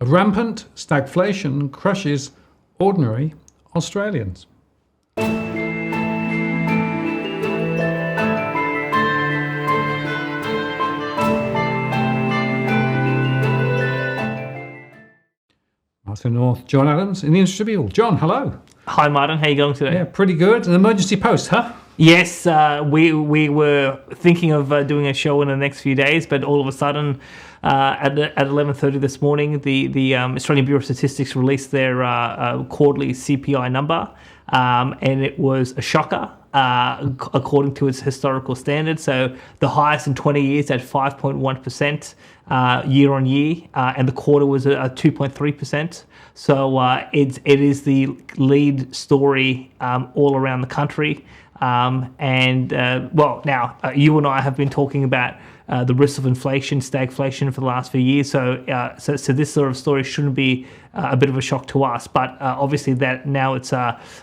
Rampant stagflation crushes ordinary Australians. Martin North, John Adams in the Intertribune. John, hello. Hi, Martin. How are you going today? Yeah, pretty good. An emergency post, huh? Yes, we were thinking of doing a show in the next few days, but all of a sudden, at 11:30 this morning, the Australian Bureau of Statistics released their quarterly CPI number, and it was a shocker according to its historical standards. So the highest in 20 years at 5.1% year on year, and the quarter was at 2.3%. So it is the lead story all around the country. Now you and I have been talking about the risks of inflation, stagflation for the last few years. So this sort of story shouldn't be a bit of a shock to us. But obviously that now it's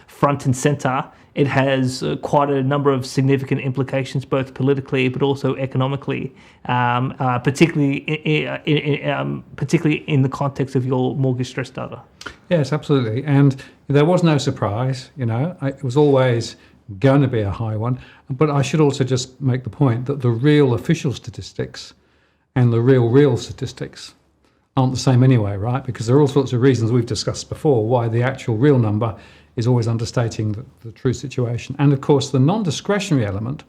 front and center. It has quite a number of significant implications, both politically but also economically, particularly in the context of your mortgage stress data. Yes, absolutely. And there was no surprise. It was always going to be a high one. But I should also just make the point that the real official statistics and the real statistics aren't the same anyway, right? Because there are all sorts of reasons we've discussed before why the actual real number is always understating the true situation. And of course, the non-discretionary element,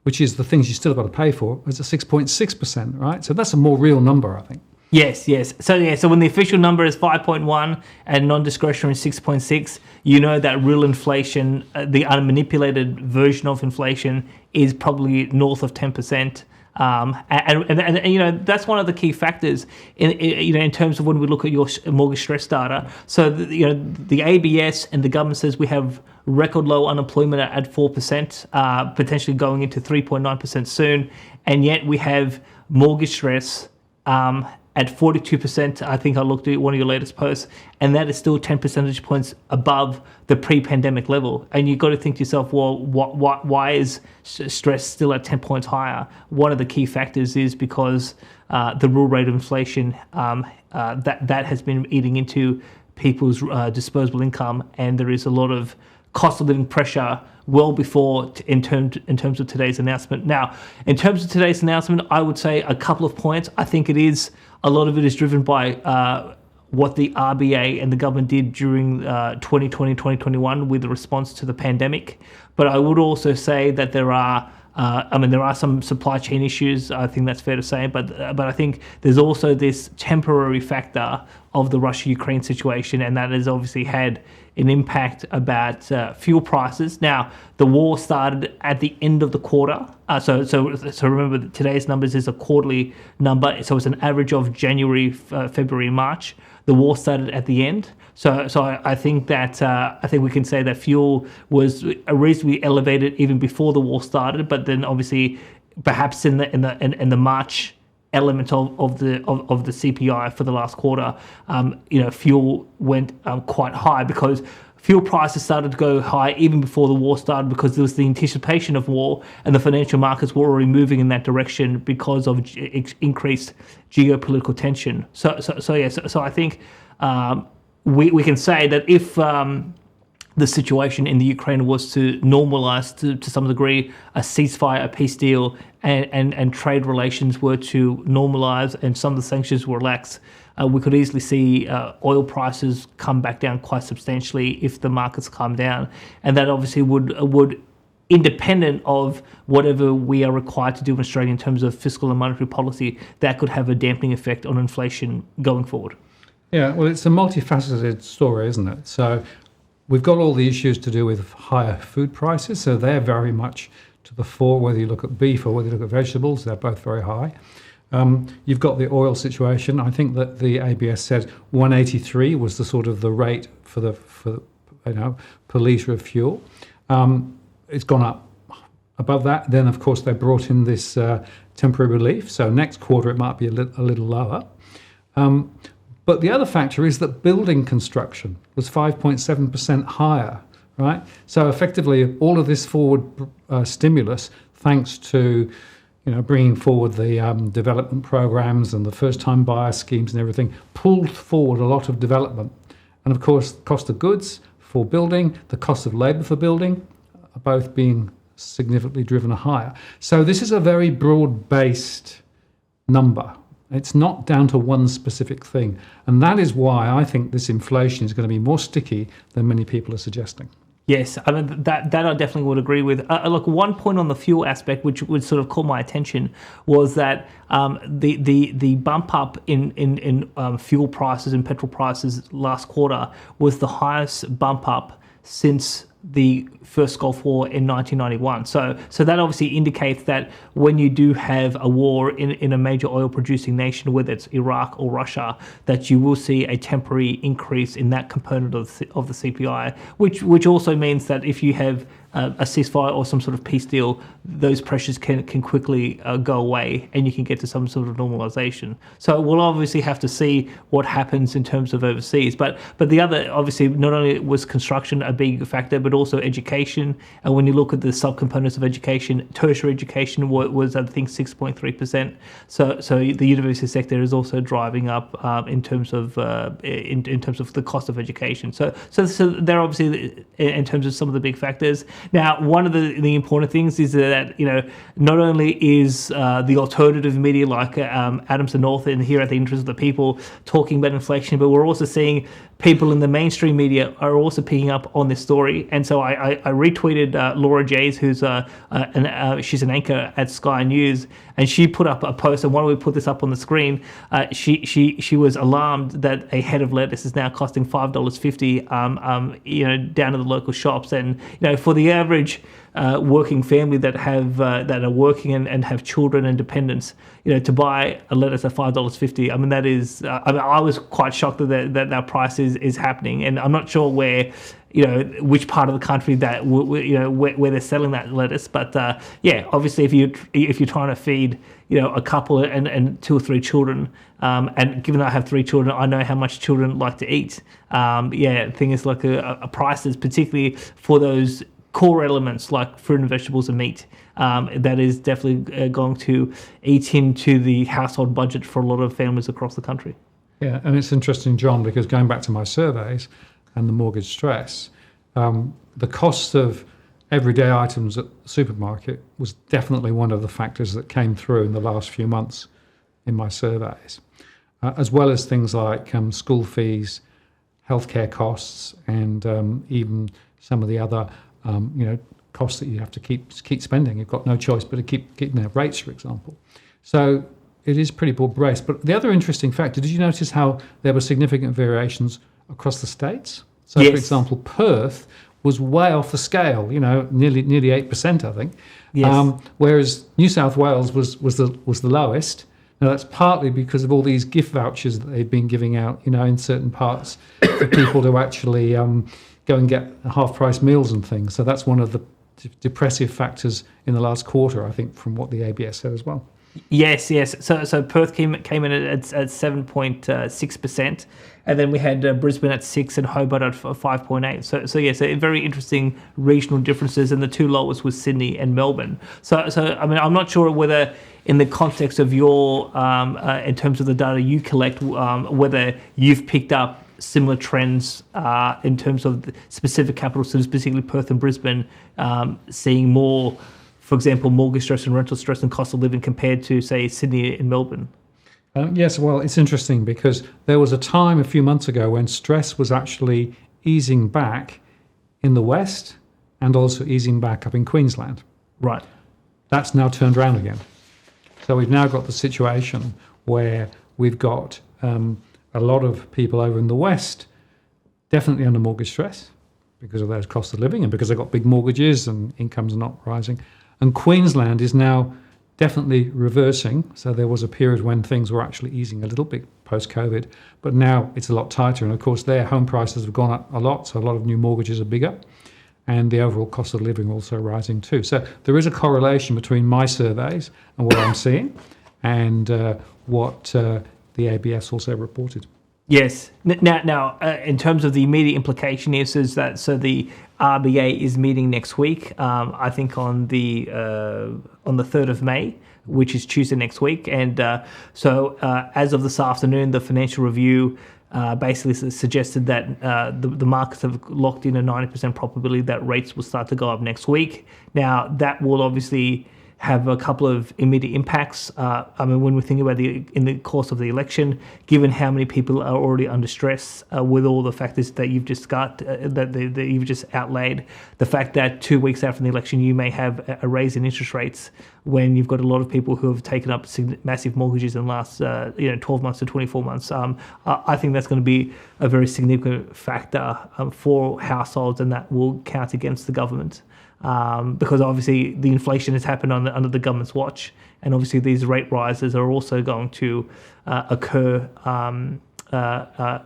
which is the things you still got to pay for, is at 6.6%, right? So that's a more real number, I think. Yes. So when the official number is 5.1 and non-discretionary is 6.6, you know that real inflation, the unmanipulated version of inflation, is probably north of 10%. And that's one of the key factors in terms of when we look at your mortgage stress data. So the ABS and the government says we have record low unemployment at 4%, potentially going into 3.9% soon, and yet we have mortgage stress at 42%. I think I looked at one of your latest posts, and that is still 10 percentage points above the pre-pandemic level. And you've got to think to yourself, well, why is stress still at 10 points higher? One of the key factors is because the real rate of inflation that has been eating into people's disposable income, and there is a lot of cost of living pressure well before in terms of today's announcement. Now, in terms of today's announcement, I would say a couple of points. I think a lot of it is driven by what the RBA and the government did during 2020, 2021 with the response to the pandemic. But I would also say that there are some supply chain issues. I think that's fair to say. But I think there's also this temporary factor of the Russia-Ukraine situation, and that has obviously had an impact about fuel prices. Now, the war started at the end of the quarter. So remember, today's numbers is a quarterly number. So it's an average of January, February, March. The war started at the end. So I think we can say that fuel was reasonably elevated even before the war started. But then obviously, perhaps in the March element of the CPI for the last quarter, fuel went quite high because fuel prices started to go high even before the war started, because there was the anticipation of war and the financial markets were already moving in that direction because of increased geopolitical tension. So I think we can say that if the situation in the Ukraine was to normalize to some degree, a ceasefire, a peace deal, and trade relations were to normalize and some of the sanctions were relaxed, we could easily see oil prices come back down quite substantially if the markets calm down. And that obviously would independent of whatever we are required to do in Australia in terms of fiscal and monetary policy, that could have a dampening effect on inflation going forward. Yeah, well, it's a multifaceted story, isn't it? So we've got all the issues to do with higher food prices, so they're very much to the fore, whether you look at beef or whether you look at vegetables, they're both very high. You've got the oil situation. I think that the ABS said 183 was the sort of the rate for per litre of fuel. It's gone up above that. Then, of course, they brought in this temporary relief. So next quarter, it might be a little lower. But the other factor is that building construction was 5.7% higher, right? So effectively, all of this forward stimulus, thanks to bringing forward the development programs and the first-time buyer schemes and everything, pulled forward a lot of development. And of course, the cost of goods for building, the cost of labour for building, are both being significantly driven higher. So this is a very broad-based number. It's not down to one specific thing. And that is why I think this inflation is going to be more sticky than many people are suggesting. Yes, I mean that I definitely would agree with. Look, one point on the fuel aspect, which would sort of caught my attention, was that the bump up in fuel prices and petrol prices last quarter was the highest bump up since the first Gulf War in 1991. So that obviously indicates that when you do have a war in a major oil producing nation, whether it's Iraq or Russia, that you will see a temporary increase in that component of the CPI, which also means that if you have a ceasefire or some sort of peace deal, those pressures can quickly go away and you can get to some sort of normalization. So we'll obviously have to see what happens in terms of overseas. But the other, obviously, not only was construction a big factor, but also education. And when you look at the subcomponents of education, tertiary education was I think 6.3%. So the university sector is also driving up in terms of in terms of the cost of education. So they're obviously in terms of some of the big factors. Now, one of the important things is that, not only is the alternative media like Adams and North and here at the Interest of the People talking about inflation, but we're also seeing people in the mainstream media are also picking up on this story. And so I retweeted Laura Jays, who's she's an anchor at Sky News, and she put up a post, and why don't we put this up on the screen? She was alarmed that a head of lettuce is now costing $5.50, down to the local shops. And for the average working family that are working and have children and dependents, to buy a lettuce at $5.50, I mean that is. I was quite shocked that price is happening, and I'm not sure where. Which part of the country that where they're selling that lettuce, but obviously if you're trying to feed a couple and 2 or 3 children, and given that I have 3 children, I know how much children like to eat. Thing is like a prices, particularly for those core elements like fruit and vegetables and meat, that is definitely going to eat into the household budget for a lot of families across the country. Yeah, and it's interesting, John, because going back to my surveys and the mortgage stress, the cost of everyday items at the supermarket was definitely one of the factors that came through in the last few months in my surveys, as well as things like school fees, healthcare costs, and even some of the other costs that you have to keep spending. You've got no choice but to keep their rates, for example. So it is pretty broad-based. But the other interesting factor, did you notice how there were significant variations across the states? So, yes. For example, Perth was way off the scale, nearly 8%, I think. Yes. Whereas New South Wales was the lowest. Now, that's partly because of all these gift vouchers that they've been giving out, in certain parts for people to actually go and get half-price meals and things. So that's one of the depressive factors in the last quarter, I think, from what the ABS said as well. Yes. So Perth came in at 7.6%, and then we had Brisbane at 6 and Hobart at 5.8. So very interesting regional differences, and the 2 lowest was Sydney and Melbourne. So I mean, I'm not sure whether in the context of your in terms of the data you collect, whether you've picked up similar trends in terms of the specific capital cities, particularly Perth and Brisbane, seeing more, for example, mortgage stress and rental stress and cost of living compared to, say, Sydney and Melbourne? Yes, well, it's interesting because there was a time a few months ago when stress was actually easing back in the West and also easing back up in Queensland. Right. That's now turned around again. So we've now got the situation where we've got a lot of people over in the West definitely under mortgage stress because of those cost of living and because they've got big mortgages and incomes are not rising. And Queensland is now definitely reversing. So there was a period when things were actually easing a little bit post-COVID, but now it's a lot tighter. And of course, their home prices have gone up a lot. So a lot of new mortgages are bigger and the overall cost of living also rising too. So there is a correlation between my surveys and what I'm seeing and what the ABS also reported. Yes. Now, in terms of the immediate implication is that the RBA is meeting next week. I think on the 3rd of May which is Tuesday next week. And so as of this afternoon, the Financial Review basically suggested that the markets have locked in a 90% probability that rates will start to go up next week. Now, that will obviously have a couple of immediate impacts. When we think about in the course of the election, given how many people are already under stress with all the factors that you've just got, that you've just outlaid, the fact that 2 weeks after the election you may have a raise in interest rates when you've got a lot of people who have taken up massive mortgages in the last 12 months to 24 months, I think that's going to be a very significant factor for households, and that will count against the government. Because obviously the inflation has happened under the government's watch, and obviously these rate rises are also going to occur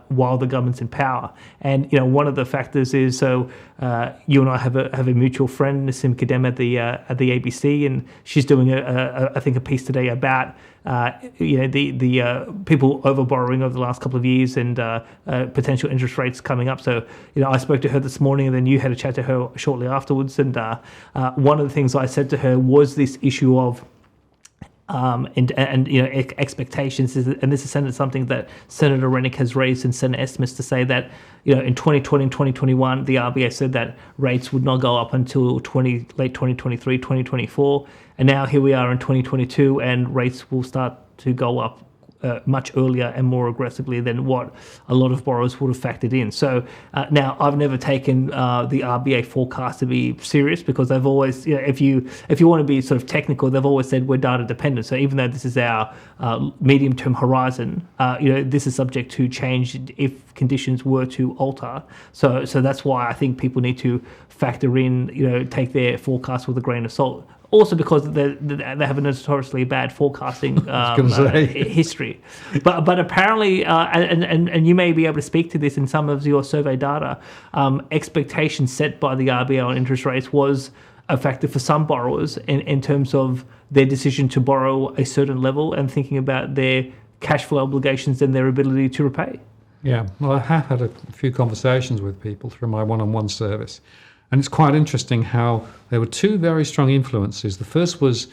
while the government's in power. And one of the factors is you and I have a mutual friend, Nassim Kadem at the ABC, and she's doing I think a piece today about the people over borrowing over the last couple of years and potential interest rates coming up. So I spoke to her this morning, and then you had a chat to her shortly afterwards. And one of the things I said to her was this issue of expectations, and this is something that Senator Rennick has raised in Senate estimates to say that in 2020 and 2021 the RBA said that rates would not go up until late 2023, 2024, and now here we are in 2022 and rates will start to go up much earlier and more aggressively than what a lot of borrowers would have factored in. So now I've never taken the RBA forecast to be serious, because they've always, if you want to be sort of technical, they've always said we're data dependent. So even though this is our medium-term horizon, this is subject to change if conditions were to alter. So that's why I think people need to factor in, take their forecast with a grain of salt. Also because they have a notoriously bad forecasting history. But apparently, and you may be able to speak to this in some of your survey data, expectations set by the RBA on interest rates was a factor for some borrowers in terms of their decision to borrow a certain level and thinking about their cash flow obligations and their ability to repay. Yeah, well, I have had a few conversations with people through my one-on-one service. And it's quite interesting how there were two very strong influences. The first was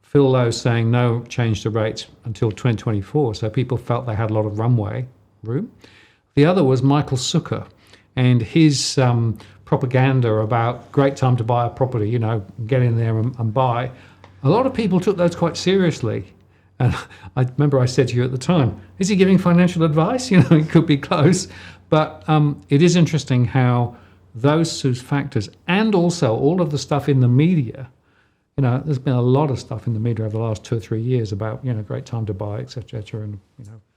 Phil Lowe saying no change to rates until 2024, so people felt they had a lot of runway room. The other was Michael Zucker and his propaganda about great time to buy a property, get in there and buy. A lot of people took those quite seriously. And I remember I said to you at the time, is he giving financial advice? It could be close. But it is interesting how those two factors, and also all of the stuff in the media, there's been a lot of stuff in the media over the last 2 or 3 years about, great time to buy, et cetera, and,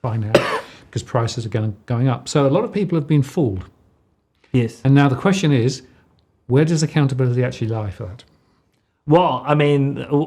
buy now because prices are going up. So a lot of people have been fooled. Yes. And now the question is, where does accountability actually lie for that? Well,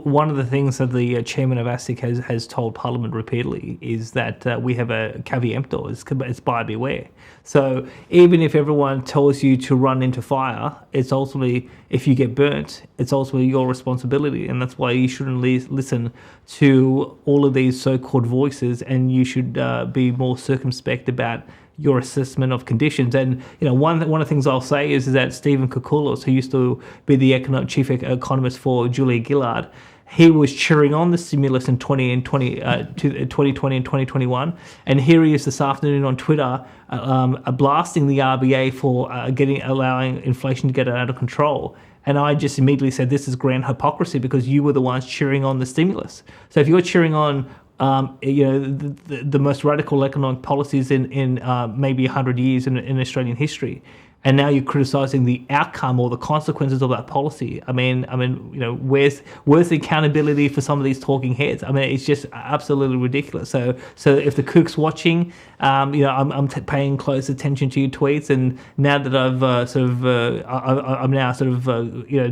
one of the things that the chairman of ASIC has told Parliament repeatedly is that we have a caveat emptor, it's buyer beware. So even if everyone tells you to run into fire, it's ultimately, if you get burnt, it's ultimately your responsibility. And that's why you shouldn't listen to all of these so-called voices, and you should be more circumspect about your assessment of conditions. And one of the things I'll say is that Stephen Koukoulas, who used to be the chief economist for Julia Gillard, he was cheering on the stimulus in 2020 and 2021, and here he is this afternoon on Twitter blasting the RBA for allowing inflation to get out of control. And I just immediately said, this is grand hypocrisy, because you were the ones cheering on the stimulus. So if you're cheering on the most radical economic policies in maybe 100 years in Australian history, and now you're criticising the outcome or the consequences of that policy. Where's the accountability for some of these talking heads? It's just absolutely ridiculous. So if the kook's watching, I'm paying close attention to your tweets, and now that I've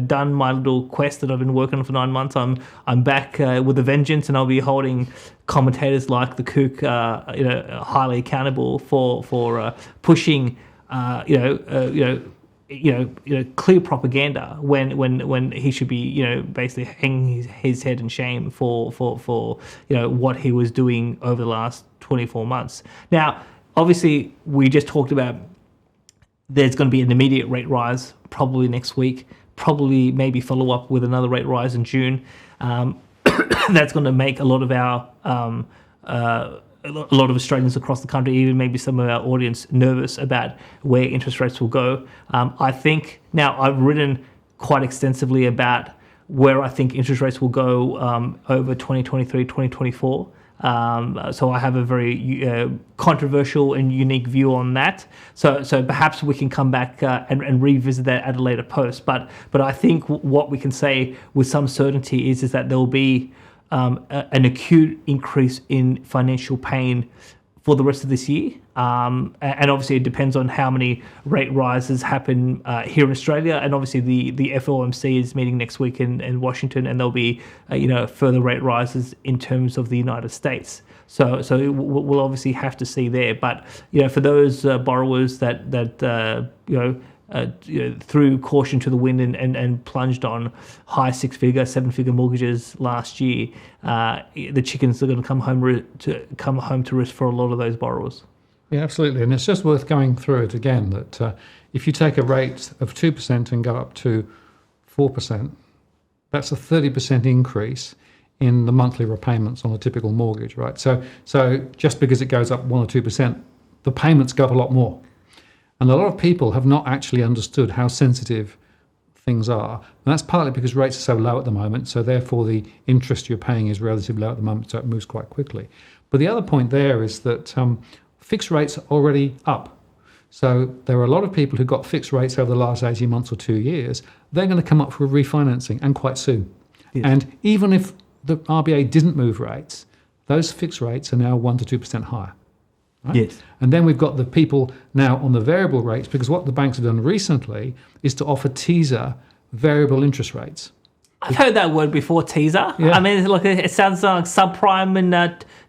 done my little quest that I've been working on for 9 months, I'm back with a vengeance, and I'll be holding commentators like the kook, highly accountable for pushing. Clear propaganda when he should be, basically hanging his head in shame for what he was doing over the last 24 months. Now, obviously, we just talked about there's going to be an immediate rate rise probably next week, probably maybe follow up with another rate rise in June. that's going to make a lot of our a lot of Australians across the country, even maybe some of our audience, nervous about where interest rates will go. I think now I've written quite extensively about where I think interest rates will go over 2023, 2024. So I have a very controversial and unique view on that. So perhaps we can come back and revisit that at a later post. But I think what we can say with some certainty is that there will be an acute increase in financial pain for the rest of this year. And obviously it depends on how many rate rises happen here in Australia. And obviously the FOMC is meeting next week in Washington, and there'll be further rate rises in terms of the United States. So we'll obviously have to see there. But for those borrowers that threw caution to the wind and plunged on high 6-figure, 7-figure mortgages last year, the chickens are going to come home to roost for a lot of those borrowers. Yeah, absolutely. And it's just worth going through it again that if you take a rate of 2% and go up to 4%, that's a 30% increase in the monthly repayments on a typical mortgage, right? So just because it goes up 1 or 2%, the payments go up a lot more. And a lot of people have not actually understood how sensitive things are. And that's partly because rates are so low at the moment, so therefore the interest you're paying is relatively low at the moment, so it moves quite quickly. But the other point there is that fixed rates are already up. So there are a lot of people who got fixed rates over the last 18 months or 2 years. They're going to come up for refinancing, and quite soon. Yes. And even if the RBA didn't move rates, those fixed rates are now 1 to 2% higher. Right? Yes. And then we've got the people now on the variable rates, because what the banks have done recently is to offer teaser variable interest rates. I've heard that word before, teaser. Yeah. I mean, it sounds like subprime in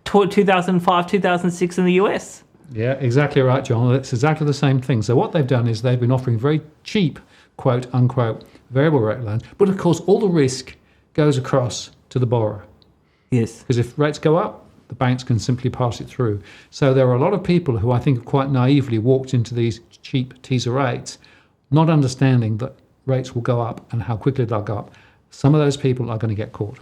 2005, 2006 in the US. Yeah, exactly right, John. It's exactly the same thing. So what they've done is they've been offering very cheap, quote unquote, variable rate loans. But of course, all the risk goes across to the borrower. Yes. Because if rates go up, the banks can simply pass it through. So there are a lot of people who I think have quite naively walked into these cheap teaser rates, not understanding that rates will go up and how quickly they'll go up. Some of those people are going to get caught.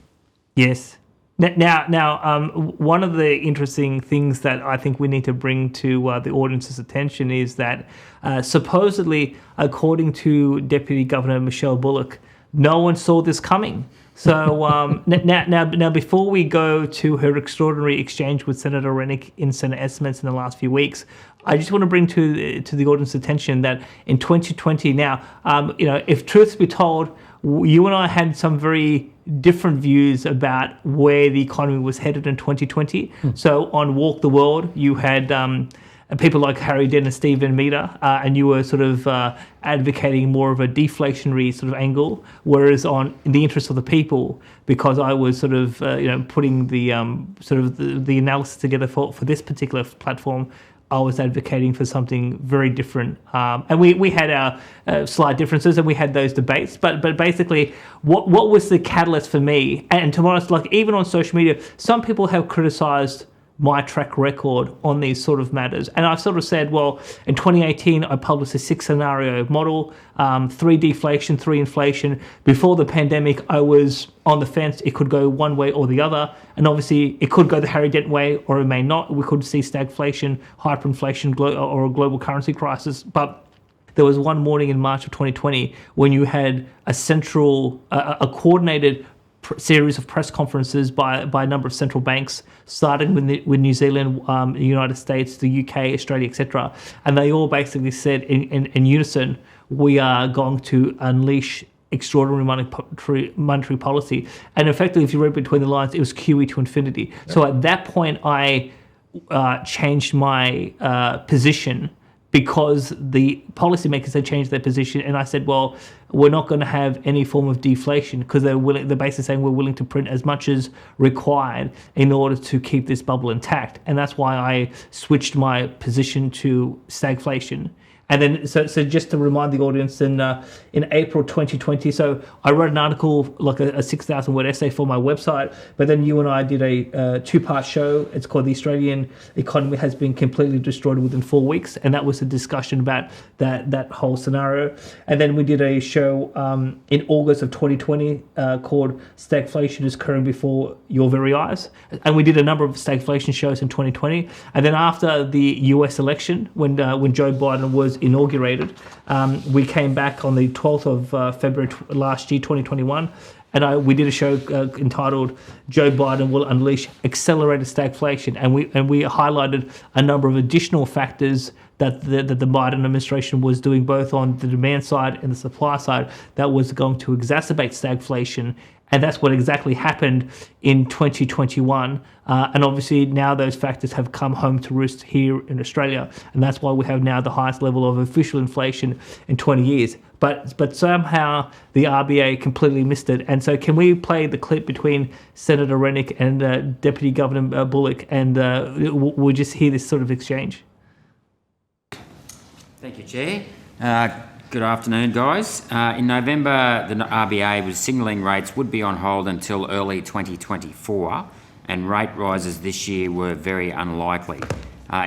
Yes. Now, one of the interesting things that I think we need to bring to the audience's attention is that supposedly, according to Deputy Governor Michelle Bullock, no one saw this coming. So now, before we go to her extraordinary exchange with Senator Rennick in Senate estimates in the last few weeks, I just want to bring to the audience's attention that in 2020, now, if truth be told, you and I had some very different views about where the economy was headed in 2020. So on Walk the World, you had people like Harry Dent and Stephen Meter, and you were sort of advocating more of a deflationary sort of angle, whereas in the interest of the people, because I was sort of putting the the analysis together for this particular platform, I was advocating for something very different. And we had our slight differences, and we had those debates. But basically, what was the catalyst for me? And to be honest, like even on social media, some people have criticized my track record on these sort of matters. And I've sort of said, well, in 2018, I published a 6-scenario model, 3 deflation, 3 inflation. Before the pandemic, I was on the fence. It could go one way or the other. And obviously, it could go the Harry Dent way, or it may not. We could see stagflation, hyperinflation, or a global currency crisis. But there was one morning in March of 2020 when you had a coordinated series of press conferences by a number of central banks, starting with New Zealand, the United States, the UK, Australia, etc. And they all basically said in unison, we are going to unleash extraordinary monetary policy. And effectively, if you read between the lines, it was QE to infinity. Yeah. So at that point, I changed my position, because the policymakers had changed their position, and I said, well, we're not going to have any form of deflation, because they're basically saying we're willing to print as much as required in order to keep this bubble intact. And that's why I switched my position to stagflation. And then, so just to remind the audience, in April 2020, so I wrote an article, like a 6,000 word essay for my website, but then you and I did a two-part show. It's called The Australian Economy Has Been Completely Destroyed Within 4 Weeks, and that was a discussion about that whole scenario. And then we did a show in August of 2020 called Stagflation is Occurring Before Your Very Eyes. And we did a number of stagflation shows in 2020. And then after the US election, when Joe Biden was inaugurated, we came back on the 12th of February last year, 2021, and we did a show entitled "Joe Biden Will Unleash Accelerated Stagflation," and we highlighted a number of additional factors that the Biden administration was doing, both on the demand side and the supply side, that was going to exacerbate stagflation. And that's what exactly happened in 2021. And obviously now those factors have come home to roost here in Australia. And that's why we have now the highest level of official inflation in 20 years. But somehow the RBA completely missed it. And so can we play the clip between Senator Rennick and Deputy Governor Bullock, and we'll just hear this sort of exchange? Thank you, Chair. Good afternoon, guys. In November, the RBA was signalling rates would be on hold until early 2024, and rate rises this year were very unlikely.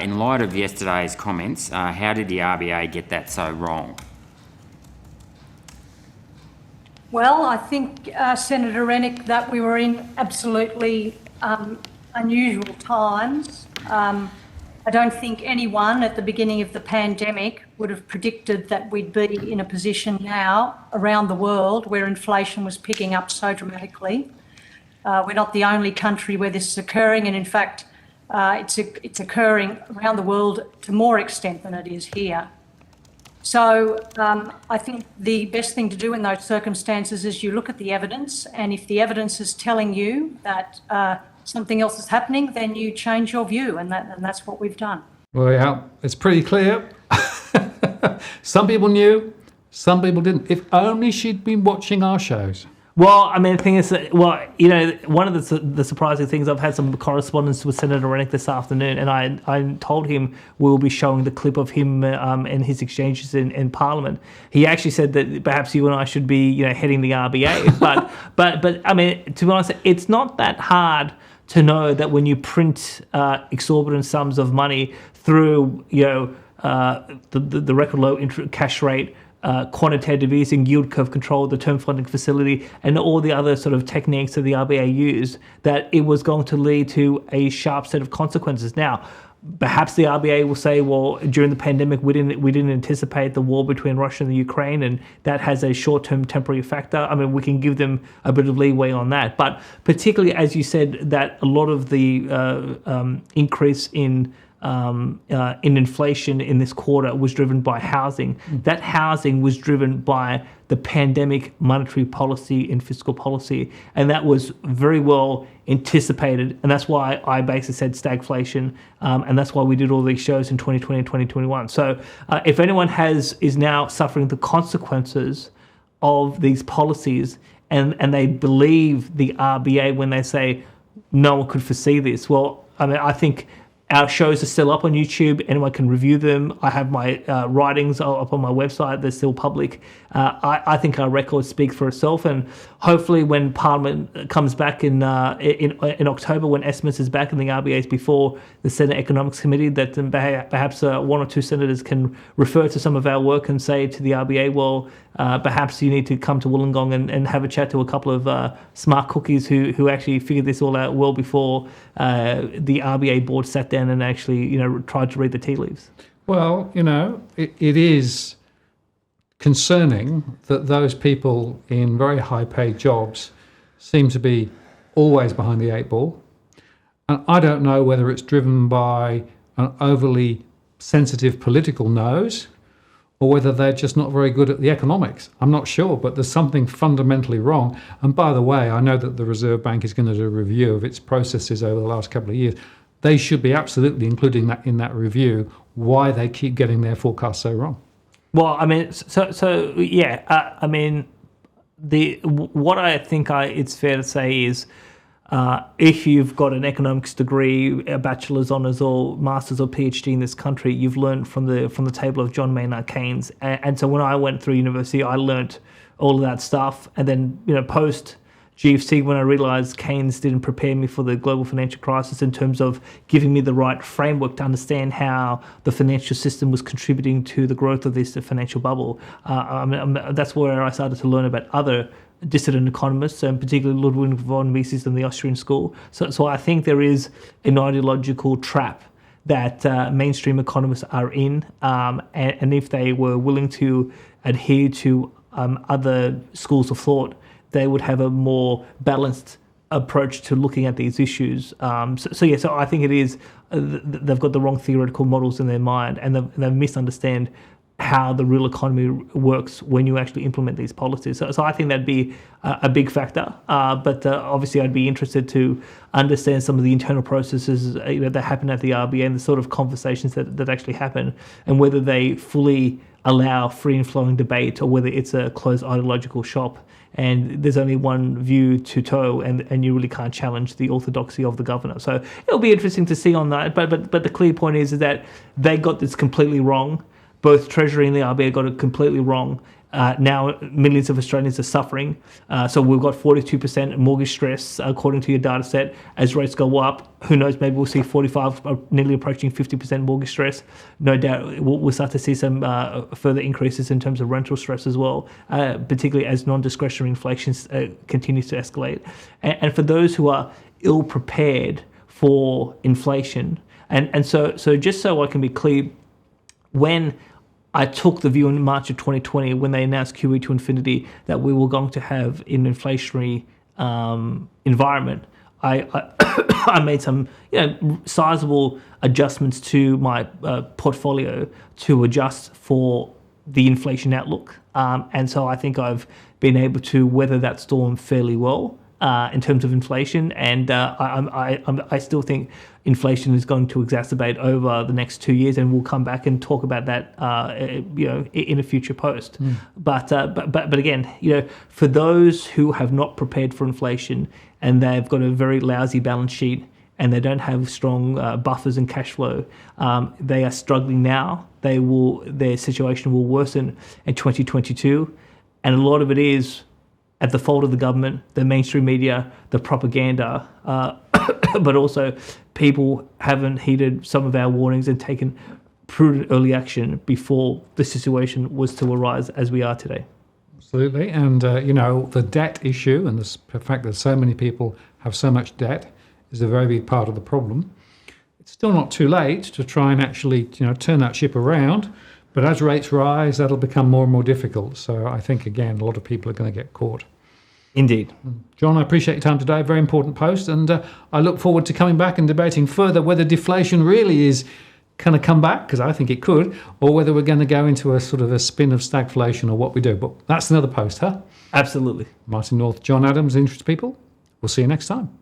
In light of yesterday's comments, how did the RBA get that so wrong? Well, I think, Senator Rennick, that we were in absolutely unusual times. I don't think anyone at the beginning of the pandemic would have predicted that we'd be in a position now around the world where inflation was picking up so dramatically. We're not the only country where this is occurring, and in fact, it's occurring around the world to more extent than it is here. So I think the best thing to do in those circumstances is you look at the evidence, and if the evidence is telling you that something else is happening, then you change your view, and that's what we've done. Well, yeah, it's pretty clear. Some people knew, some people didn't. If only she'd been watching our shows. Well, I mean, the thing is that, well, you know, one of the surprising things, I've had some correspondence with Senator Rennick this afternoon, and I told him we'll be showing the clip of him and his exchanges in Parliament. He actually said that perhaps you and I should be, you know, heading the RBA. but I mean, to be honest, it's not that hard to know that when you print exorbitant sums of money through, you know, the record low cash rate, quantitative easing, yield curve control, the term funding facility, and all the other sort of techniques that the RBA used, that it was going to lead to a sharp set of consequences. Now, perhaps the RBA will say, well, during the pandemic, we didn't anticipate the war between Russia and the Ukraine, and that has a short-term temporary factor. I mean, we can give them a bit of leeway on that. But particularly, as you said, that a lot of the increase in inflation in this quarter was driven by housing. That housing was driven by the pandemic monetary policy and fiscal policy, and that was very well anticipated, and that's why I basically said stagflation, and that's why we did all these shows in 2020 and 2021. So if anyone is now suffering the consequences of these policies, and they believe the RBA when they say no one could foresee this, well, I mean, I think our shows are still up on YouTube. Anyone can review them. I have my writings up on my website. They're still public. I think our record speaks for itself. And hopefully when Parliament comes back in October, when estimates is back and the RBA is before the Senate Economics Committee, that perhaps one or two senators can refer to some of our work and say to the RBA, well, perhaps you need to come to Wollongong and have a chat to a couple of smart cookies who actually figured this all out well before the RBA board sat down and actually, you know, tried to read the tea leaves. Well, you know, it is concerning that those people in very high-paid jobs seem to be always behind the eight ball. And I don't know whether it's driven by an overly sensitive political nose or whether they're just not very good at the economics. I'm not sure, but there's something fundamentally wrong. And by the way, I know that the Reserve Bank is going to do a review of its processes over the last couple of years. They should be absolutely including that in that review, why they keep getting their forecasts so wrong. Well, I mean, so yeah, I mean, what I think it's fair to say is if you've got an economics degree, a bachelor's, honours, or master's or PhD in this country, you've learned from the table of John Maynard Keynes. And so when I went through university, I learnt all of that stuff. And then, post GFC, when I realised Keynes didn't prepare me for the global financial crisis in terms of giving me the right framework to understand how the financial system was contributing to the growth of this financial bubble, that's where I started to learn about other dissident economists, and particularly Ludwig von Mises and the Austrian school. So I think there is an ideological trap that mainstream economists are in, and if they were willing to adhere to other schools of thought, they would have a more balanced approach to looking at these issues. So I think it is, they've got the wrong theoretical models in their mind, and they misunderstand how the real economy works when you actually implement these policies. So I think that'd be a big factor. But obviously, I'd be interested to understand some of the internal processes that happen at the RBA and the sort of conversations that actually happen, and whether they fully allow free and flowing debate or whether it's a closed ideological shop. And there's only one view to toe, and you really can't challenge the orthodoxy of the governor. So it'll be interesting to see on that. But the clear point is that they got this completely wrong. Both Treasury and the RBA got it completely wrong. Now millions of Australians are suffering. So we've got 42% mortgage stress according to your data set. As rates go up, who knows, maybe we'll see 45, nearly approaching 50% mortgage stress. No doubt we'll start to see some further increases in terms of rental stress as well, particularly as non-discretionary inflation continues to escalate. And for those who are ill prepared for inflation, and so just so I can be clear, when I took the view in March of 2020 when they announced QE to infinity that we were going to have an inflationary environment. I made some sizable adjustments to my portfolio to adjust for the inflation outlook, and so I think I've been able to weather that storm fairly well in terms of inflation, and I still think inflation is going to exacerbate over the next 2 years, and we'll come back and talk about that in a future post. But again, for those who have not prepared for inflation and they've got a very lousy balance sheet and they don't have strong buffers and cash flow, they are struggling now. Their situation will worsen in 2022, and a lot of it is at the fault of the government, the mainstream media, the propaganda, but also people haven't heeded some of our warnings and taken prudent early action before the situation was to arise as we are today. Absolutely. And, the debt issue and the fact that so many people have so much debt is a very big part of the problem. It's still not too late to try and actually, turn that ship around. But as rates rise, that'll become more and more difficult. So I think, again, a lot of people are going to get caught. Indeed. John, I appreciate your time today. Very important post. And I look forward to coming back and debating further whether deflation really is going to come back, because I think it could, or whether we're going to go into a sort of a spin of stagflation or what we do. But that's another post, huh? Absolutely. Martin North, John Adams, interested people. We'll see you next time.